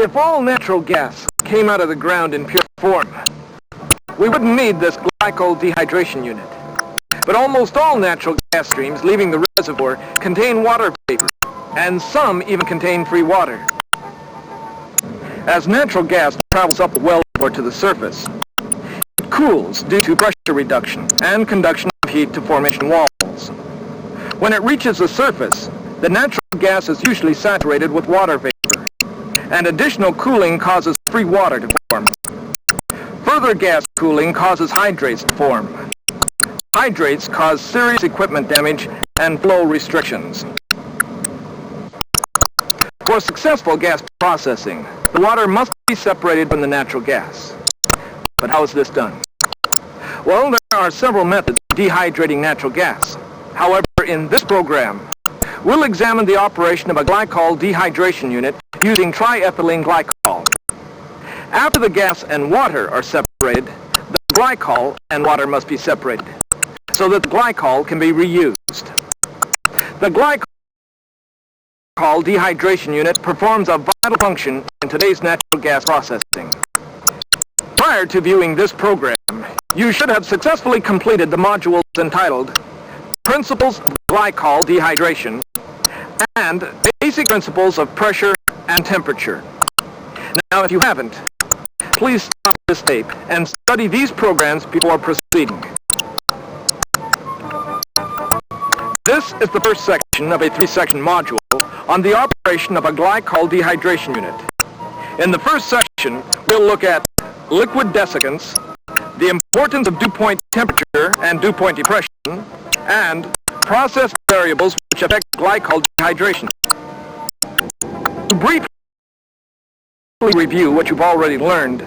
If all natural gas came out of the ground in pure form, we wouldn't need this glycol dehydration unit. But almost all natural gas streams leaving the reservoir contain water vapor, and some even contain free water. As natural gas travels up the wellbore to the surface, it cools due to pressure reduction and conduction of heat to formation walls. When it reaches the surface, the natural gas is usually saturated with water vapor, and additional cooling causes free water to form. Further gas cooling causes hydrates to form. Hydrates cause serious equipment damage and flow restrictions. For successful gas processing, the water must be separated from the natural gas. But how is this done? Well, there are several methods of dehydrating natural gas. However, in this program, we'll examine the operation of a glycol dehydration unit using triethylene glycol. After the gas and water are separated, the glycol and water must be separated so that the glycol can be reused. The glycol dehydration unit performs a vital function in today's natural gas processing. Prior to viewing this program, you should have successfully completed the modules entitled Principles of Glycol Dehydration and Basic Principles of Pressure and Temperature. Now, if you haven't, please stop this tape and study these programs before proceeding. This is the first section of a three-section module on the operation of a glycol dehydration unit. In the first section, we'll look at liquid desiccants, the importance of dew point temperature and dew point depression, and process variables which affect glycol dehydration. To briefly review what you've already learned,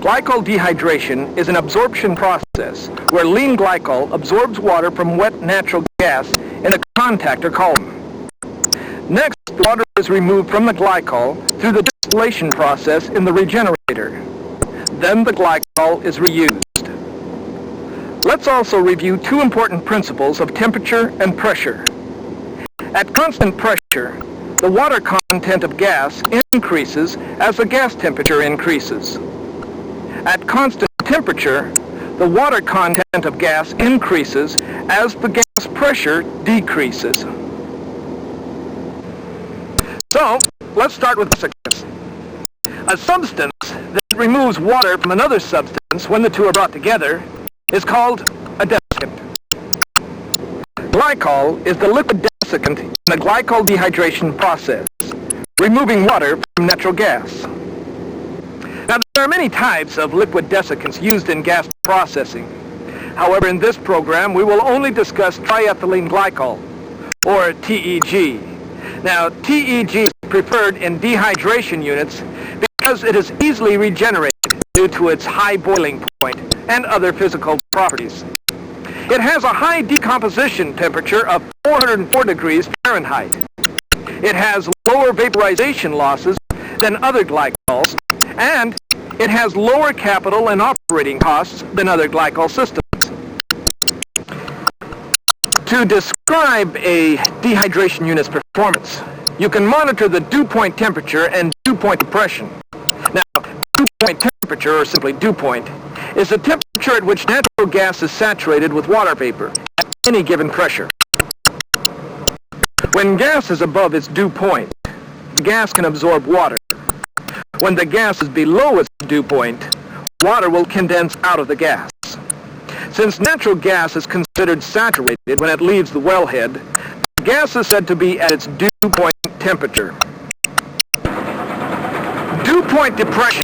glycol dehydration is an absorption process where lean glycol absorbs water from wet natural gas in a contactor column. Next, the water is removed from the glycol through the distillation process in the regenerator. Then the glycol is reused. Let's also review two important principles of temperature and pressure. At constant pressure, the water content of gas increases as the gas temperature increases. At constant temperature, the water content of gas increases as the gas pressure decreases. So, let's start with desiccants. A substance that removes water from another substance when the two are brought together is called a desiccant. Glycol is the liquid desiccant in the glycol dehydration process, removing water from natural gas. Now, there are many types of liquid desiccants used in gas processing. However, in this program, we will only discuss triethylene glycol, or TEG. Now, TEG is preferred in dehydration units because it is easily regenerated due to its high boiling point and other physical properties. It has a high decomposition temperature of 404 degrees Fahrenheit. It has lower vaporization losses than other glycols, and it has lower capital and operating costs than other glycol systems. To describe a dehydration unit's performance, you can monitor the dew point temperature and dew point depression. Now, dew point temperature, or simply dew point, is the temperature at which natural gas is saturated with water vapor at any given pressure. When gas is above its dew point, the gas can absorb water. When the gas is below its dew point, water will condense out of the gas. Since natural gas is considered saturated when it leaves the wellhead, the gas is said to be at its dew point temperature. Dew point depression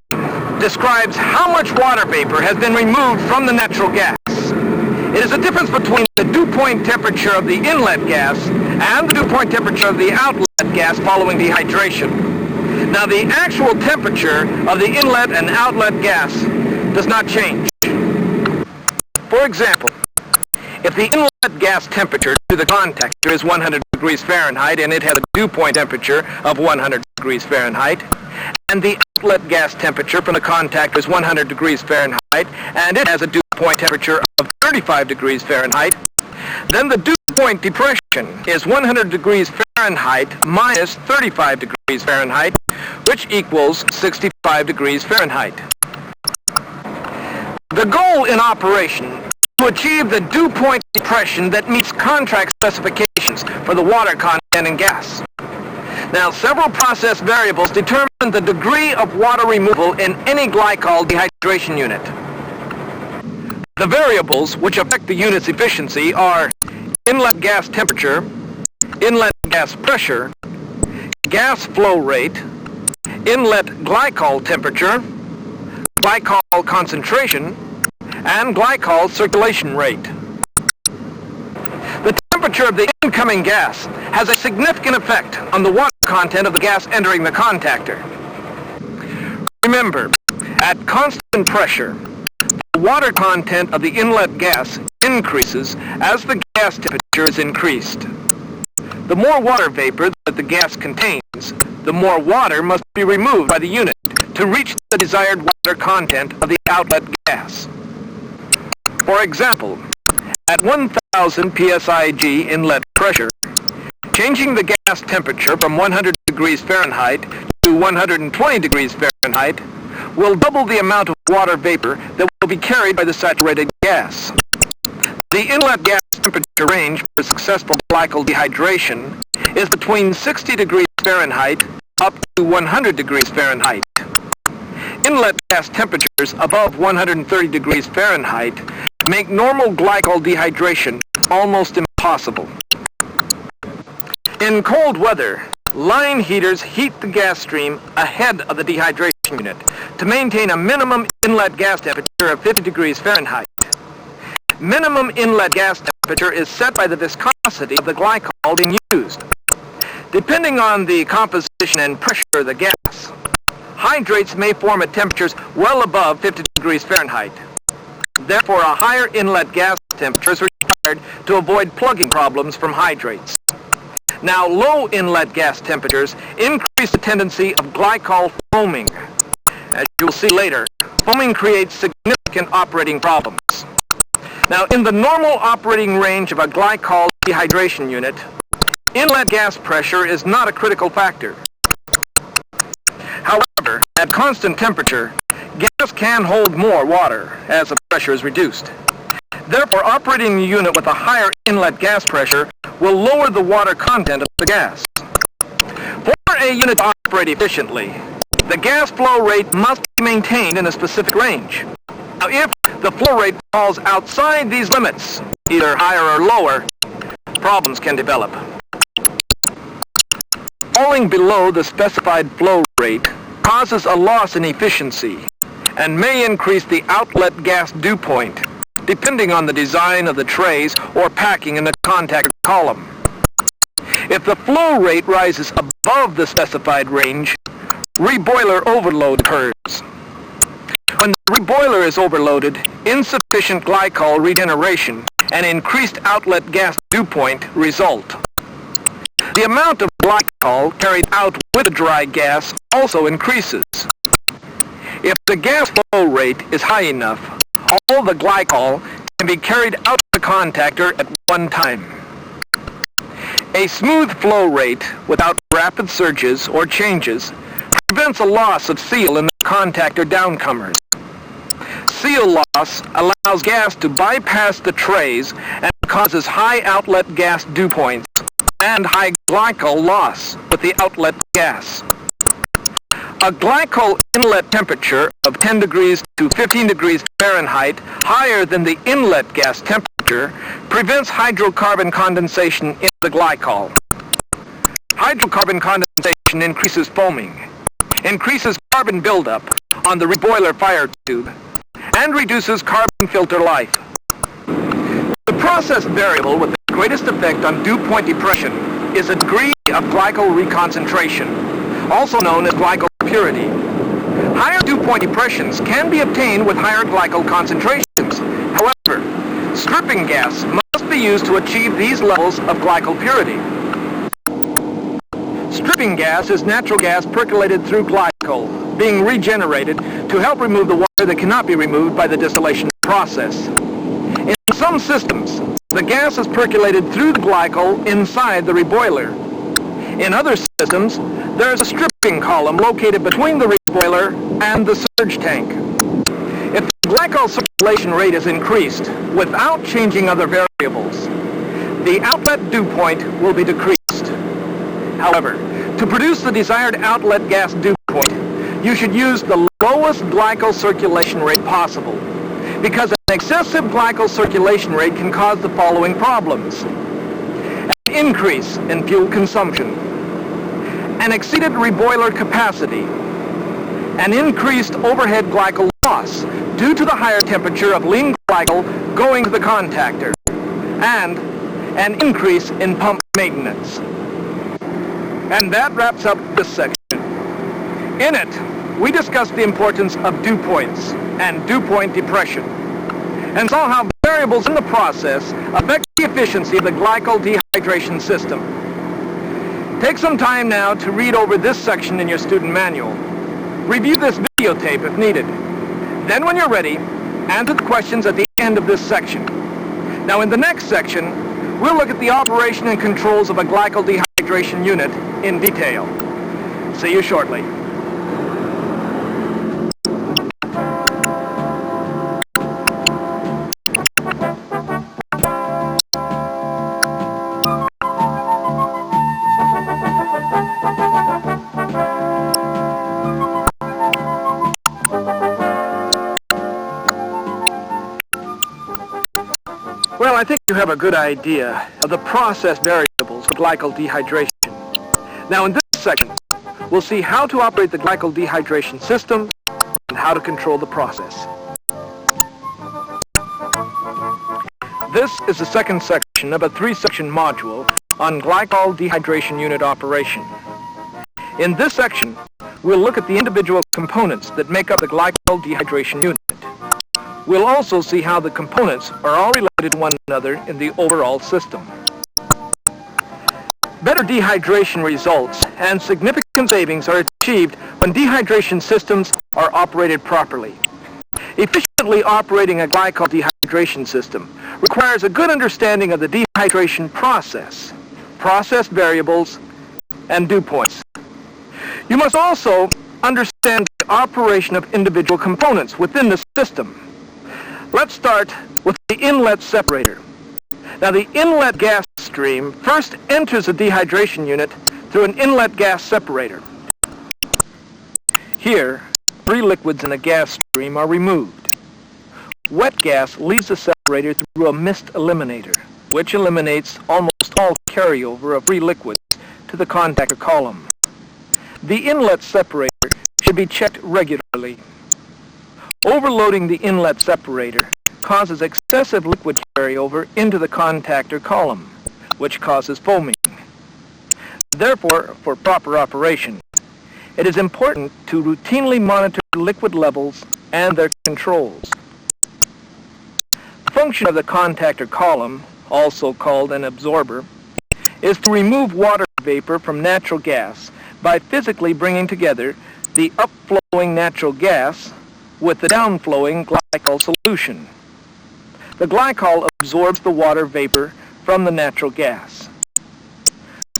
describes how much water vapor has been removed from the natural gas. It is the difference between the dew point temperature of the inlet gas and the dew point temperature of the outlet gas following dehydration. Now, the actual temperature of the inlet and outlet gas does not change. For example, if the inlet gas temperature to the contactor is 100 degrees Fahrenheit and it has a dew point temperature of 100 degrees Fahrenheit, and the outlet gas temperature from the contactor is 100 degrees Fahrenheit and it has a dew point temperature of 35 degrees Fahrenheit, then the dew point depression is 100 degrees Fahrenheit minus 35 degrees Fahrenheit, which equals 65 degrees Fahrenheit. The goal in operation is to achieve the dew point depression that meets contract specifications for the water content in gas. Now, several process variables determine the degree of water removal in any glycol dehydration unit. The variables which affect the unit's efficiency are inlet gas temperature, inlet gas pressure, gas flow rate, inlet glycol temperature, glycol concentration, and glycol circulation rate. The temperature of the incoming gas has a significant effect on the water content of the gas entering the contactor. Remember, at constant pressure, the water content of the inlet gas increases as the gas temperature is increased. The more water vapor that the gas contains, the more water must be removed by the unit to reach the desired water content of the outlet gas. For example, at 1000 psig inlet pressure, changing the gas temperature from 100 degrees Fahrenheit to 120 degrees Fahrenheit will double the amount of water vapor that will be carried by the saturated gas. The inlet gas temperature range for successful glycol dehydration is between 60 degrees Fahrenheit up to 100 degrees Fahrenheit. Inlet gas temperatures above 130 degrees Fahrenheit make normal glycol dehydration almost impossible. In cold weather, line heaters heat the gas stream ahead of the dehydration unit to maintain a minimum inlet gas temperature of 50 degrees Fahrenheit. Minimum inlet gas temperature is set by the viscosity of the glycol being used. Depending on the composition and pressure of the gas, hydrates may form at temperatures well above 50 degrees Fahrenheit. Therefore, a higher inlet gas temperature is required to avoid plugging problems from hydrates. Now, low inlet gas temperatures increase the tendency of glycol foaming. As you will see later, foaming creates significant operating problems. Now, in the normal operating range of a glycol dehydration unit, inlet gas pressure is not a critical factor. However, at constant temperature, gas can hold more water as the pressure is reduced. Therefore, operating the unit with a higher inlet gas pressure will lower the water content of the gas. For a unit to operate efficiently, the gas flow rate must be maintained in a specific range. Now, if the flow rate falls outside these limits, either higher or lower, problems can develop. Falling below the specified flow rate causes a loss in efficiency and may increase the outlet gas dew point, depending on the design of the trays or packing in the contactor column. If the flow rate rises above the specified range, reboiler overload occurs. When the reboiler is overloaded, insufficient glycol regeneration and increased outlet gas dew point result. The amount of glycol carried out with the dry gas also increases. If the gas flow rate is high enough, all the glycol can be carried out of the contactor at one time. A smooth flow rate without rapid surges or changes prevents a loss of seal in the contactor downcomers. Seal loss allows gas to bypass the trays and causes high outlet gas dew points and high glycol loss with the outlet gas. A glycol inlet temperature of 10 degrees to 15 degrees Fahrenheit higher than the inlet gas temperature prevents hydrocarbon condensation in the glycol. Hydrocarbon condensation increases foaming, increases carbon buildup on the reboiler fire tube, and reduces carbon filter life. The process variable with the greatest effect on dew point depression is the degree of glycol reconcentration, also known as glycol purity. Higher dew point depressions can be obtained with higher glycol concentrations. However, stripping gas must be used to achieve these levels of glycol purity. Stripping gas is natural gas percolated through glycol, being regenerated to help remove the water that cannot be removed by the distillation process. In some systems, the gas is percolated through the glycol inside the reboiler. In other systems, there is a stripping column located between the reboiler and the surge tank. If the glycol circulation rate is increased without changing other variables, the outlet dew point will be decreased. However, to produce the desired outlet gas dew point, you should use the lowest glycol circulation rate possible, because an excessive glycol circulation rate can cause the following problems: an increase in fuel consumption, an exceeded reboiler capacity, an increased overhead glycol loss due to the higher temperature of lean glycol going to the contactor, and an increase in pump maintenance. And that wraps up this section. In it, we discussed the importance of dew points and dew point depression, and saw how variables in the process affect the efficiency of the glycol dehydration system. Take some time now to read over this section in your student manual. Review this videotape if needed. Then when you're ready, answer the questions at the end of this section. Now in the next section, we'll look at the operation and controls of a glycol dehydration unit in detail. See you shortly. Well, I think you have a good idea of the process variables of glycol dehydration. Now in this section, we'll see how to operate the glycol dehydration system and how to control the process. This is the second section of a 3-section module on glycol dehydration unit operation. In this section, we'll look at the individual components that make up the glycol dehydration unit. We'll also see how the components are all related to one another in the overall system. Better dehydration results and significant savings are achieved when dehydration systems are operated properly. Efficiently operating a glycol dehydration system requires a good understanding of the dehydration process, process variables, and dew points. You must also understand the operation of individual components within the system. Let's start with the inlet separator. Now the inlet gas stream first enters the dehydration unit through an inlet gas separator. Here, 3 liquids in the gas stream are removed. Wet gas leaves the separator through a mist eliminator, which eliminates almost all carryover of free liquids to the contactor column. The inlet separator should be checked regularly. Overloading the inlet separator causes excessive liquid carryover into the contactor column, which causes foaming. Therefore, for proper operation, it is important to routinely monitor liquid levels and their controls. The function of the contactor column, also called an absorber, is to remove water vapor from natural gas by physically bringing together the upflowing natural gas with the downflowing glycol solution. The glycol absorbs the water vapor from the natural gas.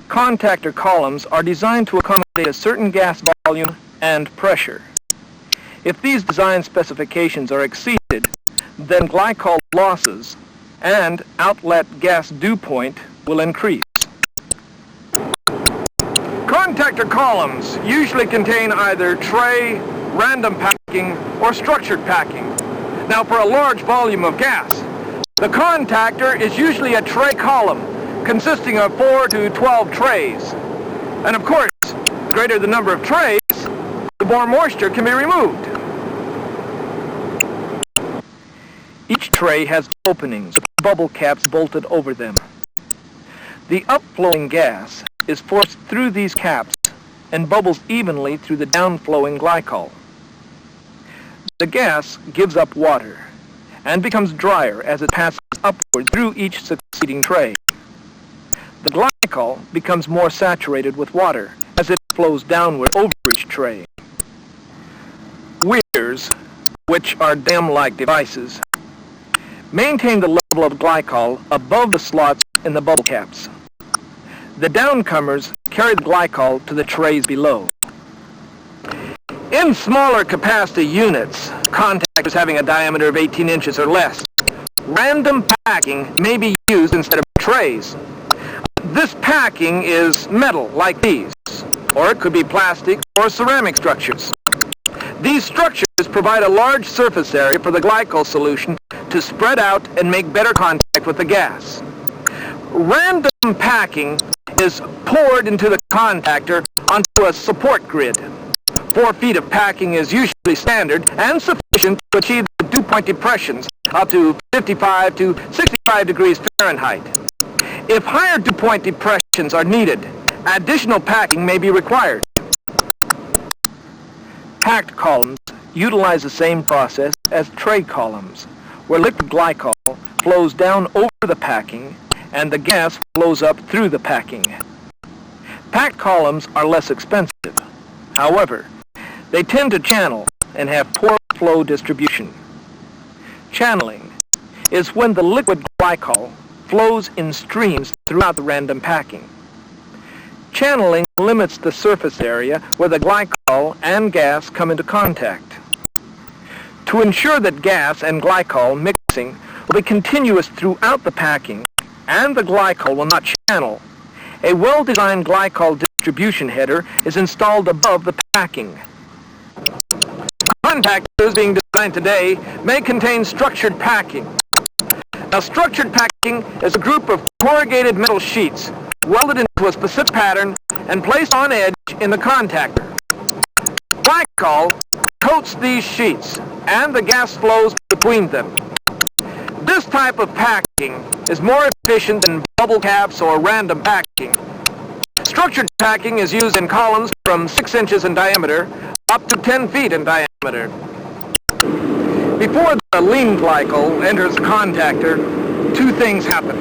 Contactor columns are designed to accommodate a certain gas volume and pressure. If these design specifications are exceeded, then glycol losses and outlet gas dew point will increase. Contactor columns usually contain either tray, random packing, or structured packing. Now for a large volume of gas, the contactor is usually a tray column consisting of 4 to 12 trays. And of course, the greater the number of trays, the more moisture can be removed. Each tray has openings with bubble caps bolted over them. The upflowing gas is forced through these caps and bubbles evenly through the downflowing glycol. The gas gives up water and becomes drier as it passes upward through each succeeding tray. The glycol becomes more saturated with water as it flows downward over each tray. Weirs, which are dam-like devices, maintain the level of glycol above the slots in the bubble caps. The downcomers carry the glycol to the trays below. In smaller capacity units, contactors having a diameter of 18 inches or less, random packing may be used instead of trays. This packing is metal like these, or it could be plastic or ceramic structures. These structures provide a large surface area for the glycol solution to spread out and make better contact with the gas. Random packing is poured into the contactor onto a support grid. 4 feet of packing is usually standard and sufficient to achieve the dew point depressions up to 55 to 65 degrees Fahrenheit. If higher dew point depressions are needed, additional packing may be required. Packed columns utilize the same process as tray columns, where liquid glycol flows down over the packing and the gas flows up through the packing. Packed columns are less expensive. However, they tend to channel and have poor flow distribution. Channeling is when the liquid glycol flows in streams throughout the random packing. Channeling limits the surface area where the glycol and gas come into contact. To ensure that gas and glycol mixing will be continuous throughout the packing and the glycol will not channel, a well-designed glycol distribution header is installed above the packing. Contactors being designed today may contain structured packing. Now, structured packing is a group of corrugated metal sheets welded into a specific pattern and placed on edge in the contactor. Glycol coats these sheets and the gas flows between them. This type of packing is more efficient than bubble caps or random packing. Structured packing is used in columns from 6 inches in diameter up to 10 feet in diameter. Before the lean glycol enters the contactor, 2 things happen.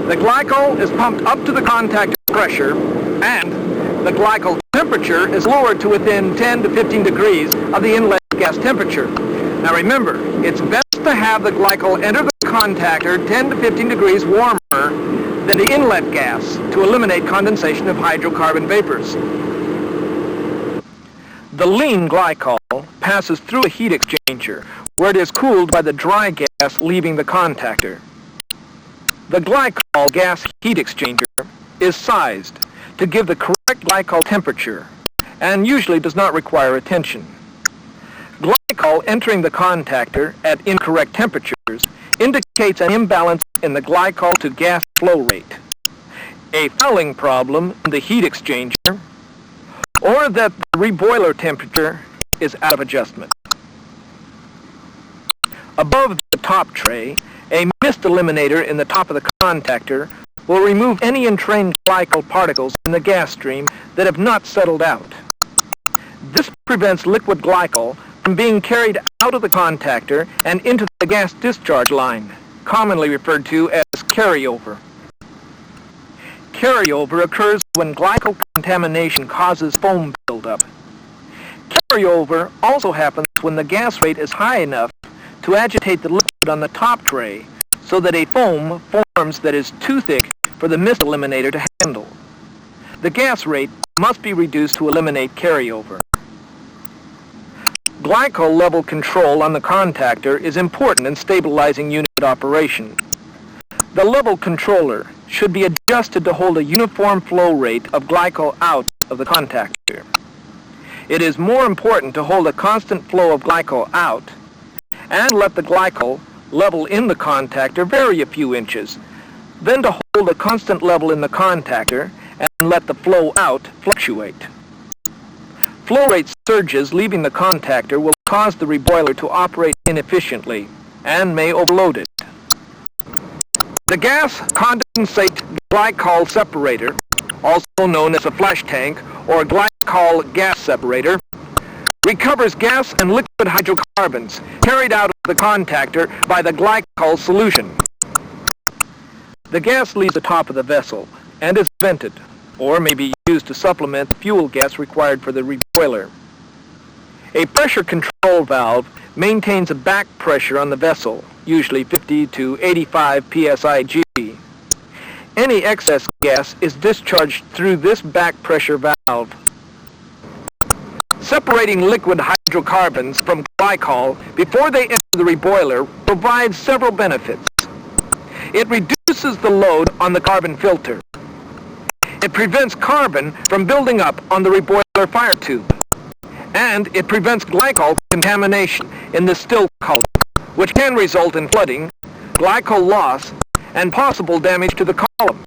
The glycol is pumped up to the contactor pressure, and the glycol temperature is lowered to within 10 to 15 degrees of the inlet gas temperature. Now remember, it's best to have the glycol enter the contactor 10 to 15 degrees warmer than the inlet gas to eliminate condensation of hydrocarbon vapors. The lean glycol passes through a heat exchanger where it is cooled by the dry gas leaving the contactor. The glycol gas heat exchanger is sized to give the correct glycol temperature and usually does not require attention. Glycol entering the contactor at incorrect temperatures indicates an imbalance in the glycol to gas flow rate, a fouling problem in the heat exchanger, or that the reboiler temperature is out of adjustment. Above the top tray, a mist eliminator in the top of the contactor will remove any entrained glycol particles in the gas stream that have not settled out. This prevents liquid glycol from being carried out of the contactor and into the gas discharge line, commonly referred to as carryover. Carryover occurs when glycol contamination causes foam buildup. Carryover also happens when the gas rate is high enough to agitate the liquid on the top tray so that a foam forms that is too thick for the mist eliminator to handle. The gas rate must be reduced to eliminate carryover. Glycol level control on the contactor is important in stabilizing unit operation. The level controller should be adjusted to hold a uniform flow rate of glycol out of the contactor. It is more important to hold a constant flow of glycol out and let the glycol level in the contactor vary a few inches than to hold a constant level in the contactor and let the flow out fluctuate. Flow rate surges leaving the contactor will cause the reboiler to operate inefficiently and may overload it. The gas condensate glycol separator, also known as a flash tank or glycol gas separator, recovers gas and liquid hydrocarbons carried out of the contactor by the glycol solution. The gas leaves the top of the vessel and is vented, or may be used to supplement the fuel gas required for the reboiler. A pressure control valve maintains a back pressure on the vessel usually 50 to 85 psig. Any excess gas is discharged through this back pressure valve. Separating liquid hydrocarbons from glycol before they enter the reboiler provides several benefits. It reduces the load on the carbon filter. It prevents carbon from building up on the reboiler fire tube. And it prevents glycol contamination in the still column, which can result in flooding, glycol loss, and possible damage to the column.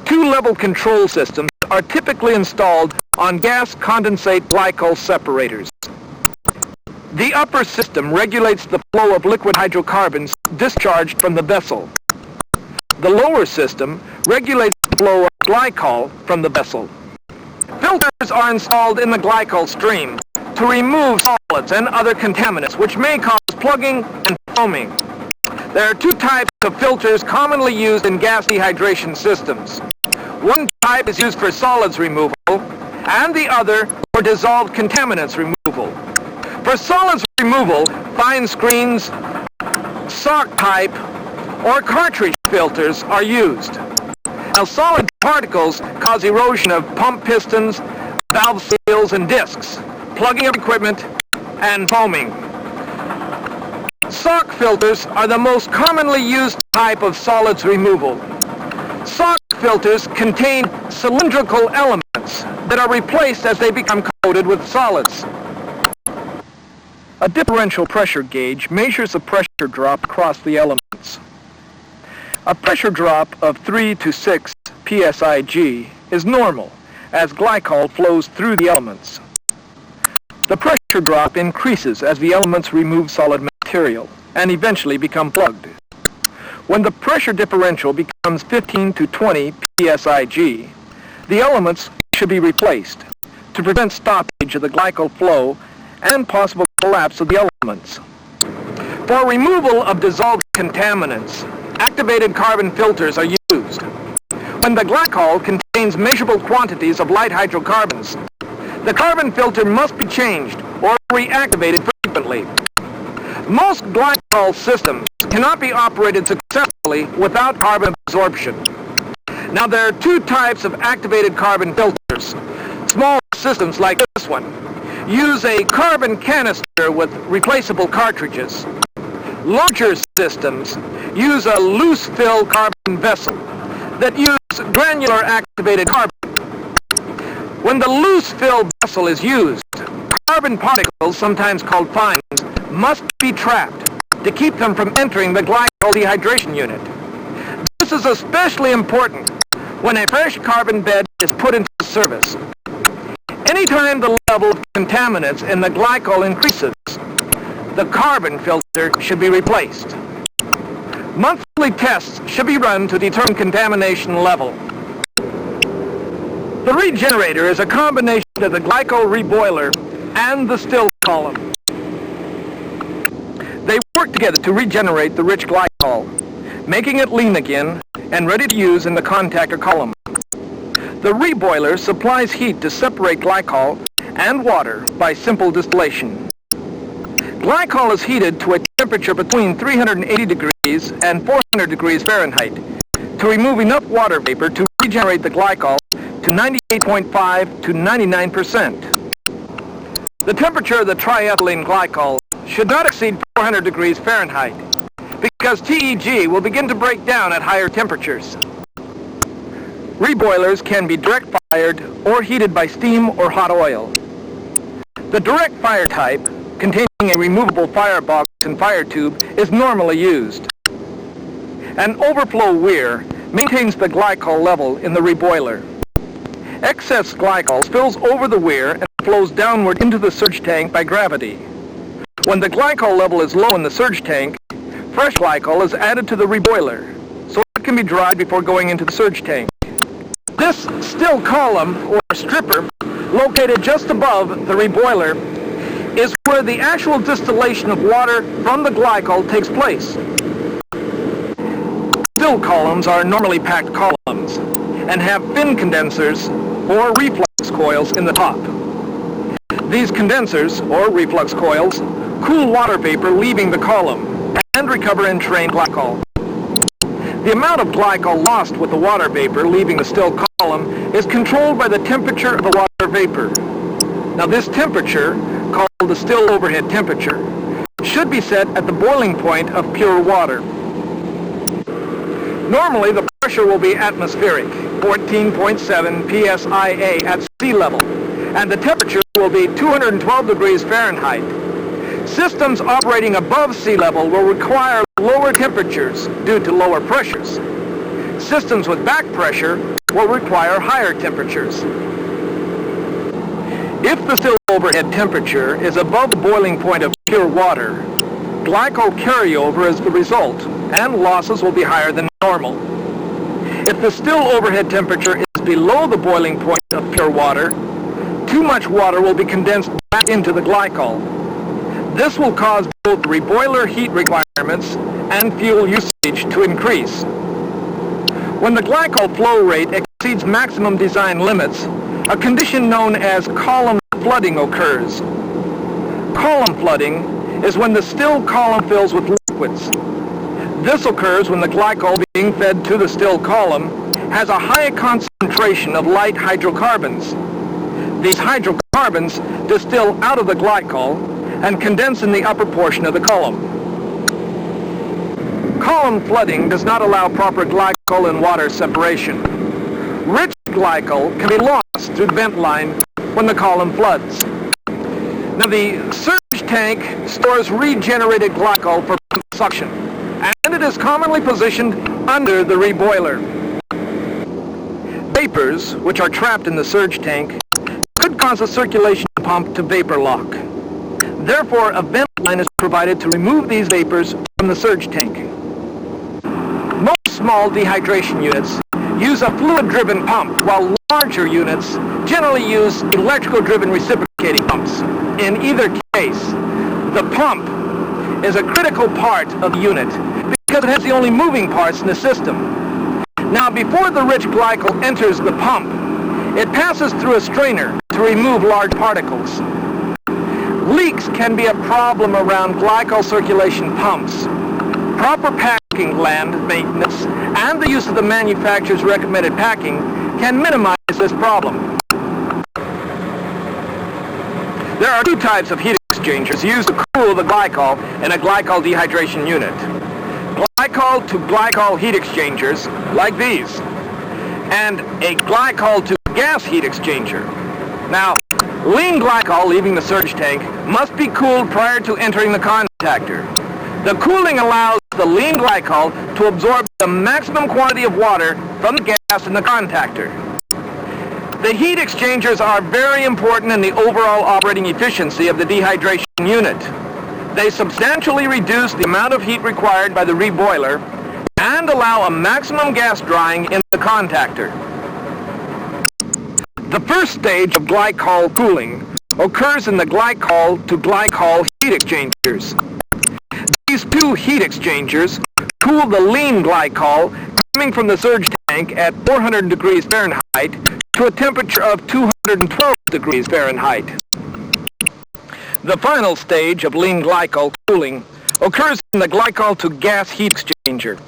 Two-level control systems are typically installed on gas condensate glycol separators. The upper system regulates the flow of liquid hydrocarbons discharged from the vessel. The lower system regulates the flow of glycol from the vessel. Filters are installed in the glycol stream to remove solids and other contaminants which may cause plugging and foaming. There are two types of filters commonly used in gas dehydration systems. One type is used for solids removal, and the other for dissolved contaminants removal. For solids removal, fine screens, sock type, or cartridge filters are used. Now, solid particles cause erosion of pump pistons, valve seals, and discs, plugging of equipment, and foaming. Sock filters are the most commonly used type of solids removal. Sock filters contain cylindrical elements that are replaced as they become coated with solids. A differential pressure gauge measures the pressure drop across the elements. A pressure drop of 3 to 6 psig is normal as glycol flows through the elements. The pressure drop increases as the elements remove solid material and eventually become plugged. When the pressure differential becomes 15 to 20 psig, the elements should be replaced to prevent stoppage of the glycol flow and possible collapse of the elements. For removal of dissolved contaminants, activated carbon filters are used. When the glycol contains measurable quantities of light hydrocarbons, the carbon filter must be changed or reactivated frequently. Most glycol systems cannot be operated successfully without carbon absorption. Now, there are two types of activated carbon filters. Small systems like this one use a carbon canister with replaceable cartridges. Larger systems use a loose-fill carbon vessel that use granular activated carbon. When the loose-fill vessel is used, carbon particles, sometimes called fines, must be trapped to keep them from entering the glycol dehydration unit. This is especially important when a fresh carbon bed is put into service. Anytime the level of contaminants in the glycol increases, the carbon filter should be replaced. Monthly tests should be run to determine contamination level. The regenerator is a combination of the glycol reboiler and the still column. They work together to regenerate the rich glycol, making it lean again and ready to use in the contactor column. The reboiler supplies heat to separate glycol and water by simple distillation. Glycol is heated to a temperature between 380 degrees and 400 degrees Fahrenheit to remove enough water vapor to regenerate the glycol to 98.5 to 99%. The temperature of the triethylene glycol should not exceed 400 degrees Fahrenheit because TEG will begin to break down at higher temperatures. Reboilers can be direct fired or heated by steam or hot oil. The direct fire type, containing a removable firebox and fire tube, is normally used. An overflow weir maintains the glycol level in the reboiler. Excess glycol spills over the weir and flows downward into the surge tank by gravity. When the glycol level is low in the surge tank, fresh glycol is added to the reboiler, so it can be dried before going into the surge tank. This still column, or stripper, located just above the reboiler, is where the actual distillation of water from the glycol takes place. Still columns are normally packed columns and have fin condensers or reflux coils in the top. These condensers, or reflux coils, cool water vapor leaving the column and recover and train glycol. The amount of glycol lost with the water vapor leaving the still column is controlled by the temperature of the water vapor. Now this temperature, called the still overhead temperature, should be set at the boiling point of pure water. Normally the pressure will be atmospheric, 14.7 psia at sea level, and the temperature will be 212 degrees Fahrenheit. Systems operating above sea level will require lower temperatures due to lower pressures. Systems with back pressure will require higher temperatures. If the still overhead temperature is above the boiling point of pure water, glycol carryover is the result, and losses will be higher than normal. If the still overhead temperature is below the boiling point of pure water, too much water will be condensed back into the glycol. This will cause both reboiler heat requirements and fuel usage to increase. When the glycol flow rate exceeds maximum design limits, a condition known as column flooding occurs. Column flooding is when the still column fills with liquids. This occurs when the glycol being fed to the still column has a high concentration of light hydrocarbons. These hydrocarbons distill out of the glycol and condense in the upper portion of the column. Column flooding does not allow proper glycol and water separation. Rich glycol can be lost through the vent line when the column floods. Now the surge tank stores regenerated glycol for suction, and it is commonly positioned under the reboiler. Vapors, which are trapped in the surge tank, could cause a circulation pump to vapor lock. Therefore, a vent line is provided to remove these vapors from the surge tank. Most small dehydration units use a fluid-driven pump, while larger units generally use electrical-driven reciprocating pumps. In either case, the pump is a critical part of the unit because it has the only moving parts in the system. Now, before the rich glycol enters the pump, it passes through a strainer to remove large particles. Leaks can be a problem around glycol circulation pumps. Proper packing land maintenance and the use of the manufacturer's recommended packing can minimize this problem. There are two types of heat exchangers used to cool the glycol in a glycol dehydration unit. Glycol to glycol heat exchangers, like these, and a glycol to gas heat exchanger. Now, lean glycol leaving the surge tank must be cooled prior to entering the contactor. The cooling allows the lean glycol to absorb the maximum quantity of water from the gas in the contactor. The heat exchangers are very important in the overall operating efficiency of the dehydration unit. They substantially reduce the amount of heat required by the reboiler and allow a maximum gas drying in the contactor. The first stage of glycol cooling occurs in the glycol to glycol heat exchangers. These two heat exchangers cool the lean glycol coming from the surge tank at 400 degrees Fahrenheit to a temperature of 212 degrees Fahrenheit. The final stage of lean glycol cooling occurs in the glycol to gas heat exchanger.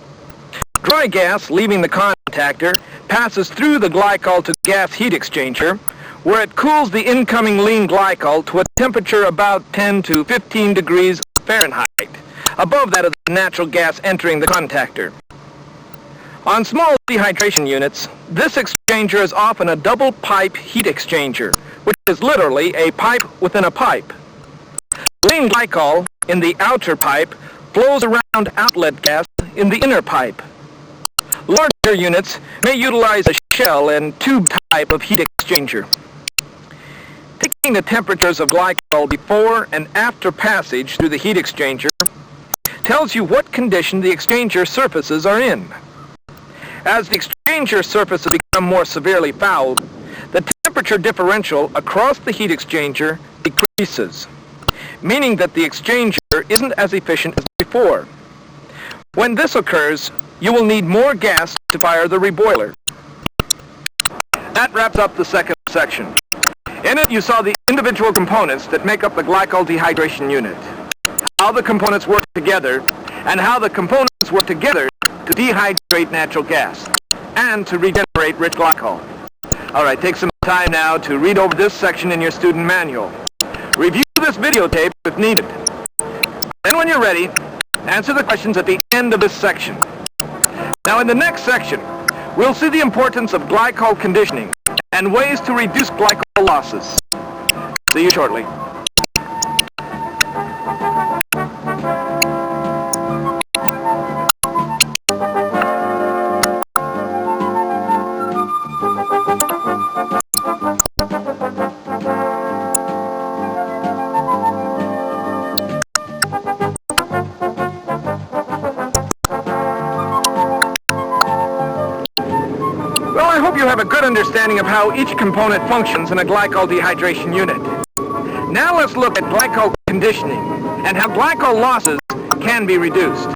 Dry gas leaving the contactor passes through the glycol to gas heat exchanger, where it cools the incoming lean glycol to a temperature about 10 to 15 degrees Fahrenheit, above that of the natural gas entering the contactor. On small dehydration units, this exchanger is often a double pipe heat exchanger, which is literally a pipe within a pipe. Lean glycol in the outer pipe flows around outlet gas in the inner pipe. Larger units may utilize a shell and tube type of heat exchanger. Taking the temperatures of glycol before and after passage through the heat exchanger tells you what condition the exchanger surfaces are in. As the exchanger surfaces become more severely fouled, the temperature differential across the heat exchanger decreases, meaning that the exchanger isn't as efficient as before. When this occurs, you will need more gas to fire the reboiler. That wraps up the second section. In it, you saw the individual components that make up the glycol dehydration unit, how the components work together, and how the components work together to dehydrate natural gas and to regenerate rich glycol. All right, take some time now to read over this section in your student manual. Review this videotape if needed. Then when you're ready, answer the questions at the end of this section. Now in the next section, we'll see the importance of glycol conditioning and ways to reduce glycol losses. See you shortly. You have a good understanding of how each component functions in a glycol dehydration unit. Now let's look at glycol conditioning and how glycol losses can be reduced.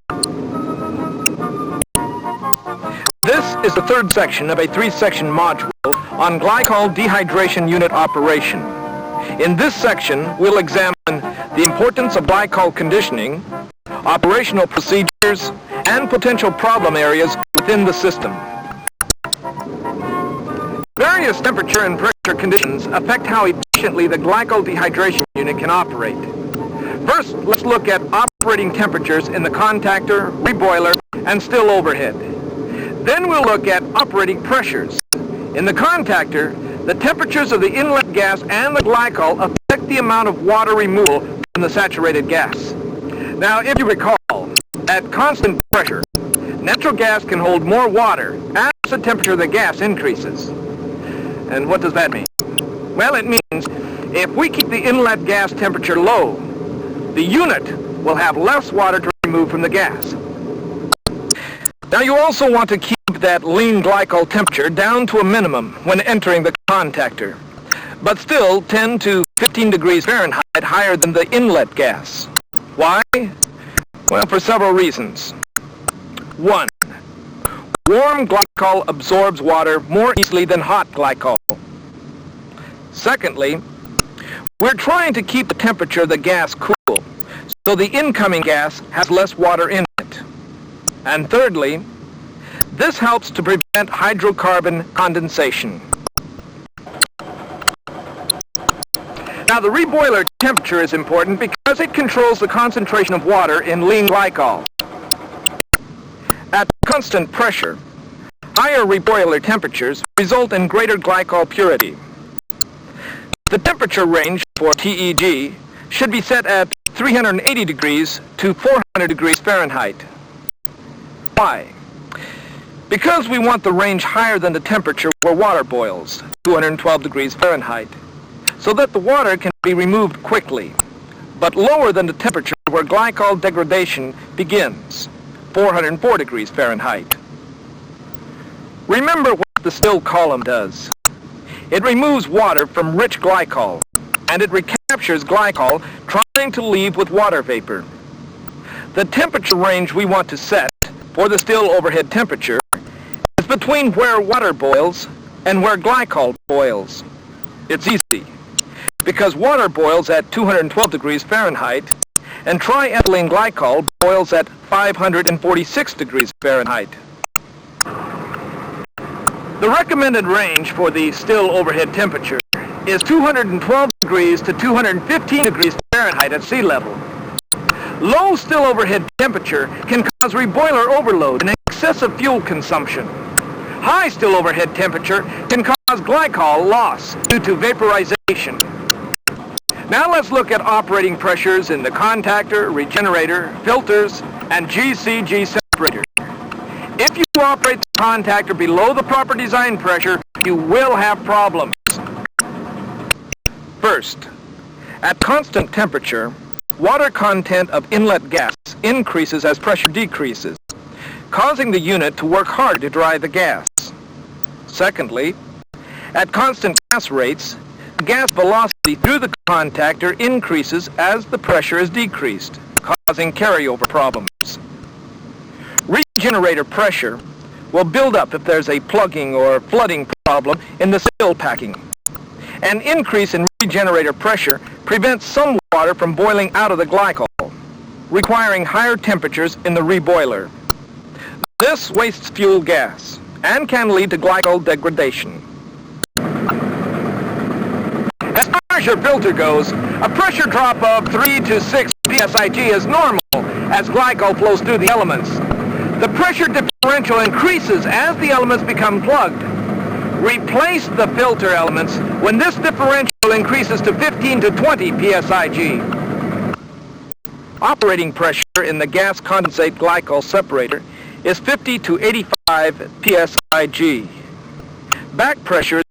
This is the third section of a three-section module on glycol dehydration unit operation. In this section, we'll examine the importance of glycol conditioning, operational procedures, and potential problem areas within the system. Various temperature and pressure conditions affect how efficiently the glycol dehydration unit can operate. First, let's look at operating temperatures in the contactor, reboiler, and still overhead. Then we'll look at operating pressures. In the contactor, the temperatures of the inlet gas and the glycol affect the amount of water removal from the saturated gas. Now, if you recall, at constant pressure, natural gas can hold more water as the temperature of the gas increases. And what does that mean? Well, it means if we keep the inlet gas temperature low, the unit will have less water to remove from the gas. Now, you also want to keep that lean glycol temperature down to a minimum when entering the contactor, but still 10 to 15 degrees Fahrenheit higher than the inlet gas. Why? Well, for several reasons. 1. Warm glycol absorbs water more easily than hot glycol. Secondly, we're trying to keep the temperature of the gas cool, so the incoming gas has less water in it. And thirdly, this helps to prevent hydrocarbon condensation. Now, the reboiler temperature is important because it controls the concentration of water in lean glycol. At constant pressure, higher reboiler temperatures result in greater glycol purity. The temperature range for TEG should be set at 380 degrees to 400 degrees Fahrenheit. Why? Because we want the range higher than the temperature where water boils, 212 degrees Fahrenheit, so that the water can be removed quickly, but lower than the temperature where glycol degradation begins, 404 degrees Fahrenheit. Remember what the still column does. It removes water from rich glycol, and it recaptures glycol trying to leave with water vapor. The temperature range we want to set for the still overhead temperature is between where water boils and where glycol boils. It's easy, because water boils at 212 degrees Fahrenheit, and triethylene glycol boils at 546 degrees Fahrenheit. The recommended range for the still overhead temperature is 212 degrees to 215 degrees Fahrenheit at sea level. Low still overhead temperature can cause reboiler overload and excessive fuel consumption. High still overhead temperature can cause glycol loss due to vaporization. Now let's look at operating pressures in the contactor, regenerator, filters, and GCG separator. If you operate the contactor below the proper design pressure, you will have problems. First, at constant temperature, water content of inlet gas increases as pressure decreases, causing the unit to work hard to dry the gas. Secondly, at constant gas rates, gas velocity through the contactor increases as the pressure is decreased, causing carryover problems. Regenerator pressure will build up if there's a plugging or flooding problem in the still packing. An increase in regenerator pressure prevents some water from boiling out of the glycol. requiring higher temperatures in the reboiler. This wastes fuel gas and can lead to glycol degradation. As far as your filter goes, a pressure drop of 3 to 6 psig is normal as glycol flows through the elements. The pressure differential increases as the elements become plugged. Replace the filter elements when this differential increases to 15 to 20 psig. Operating pressure in the gas condensate glycol separator is 50 to 85 psig. Back pressure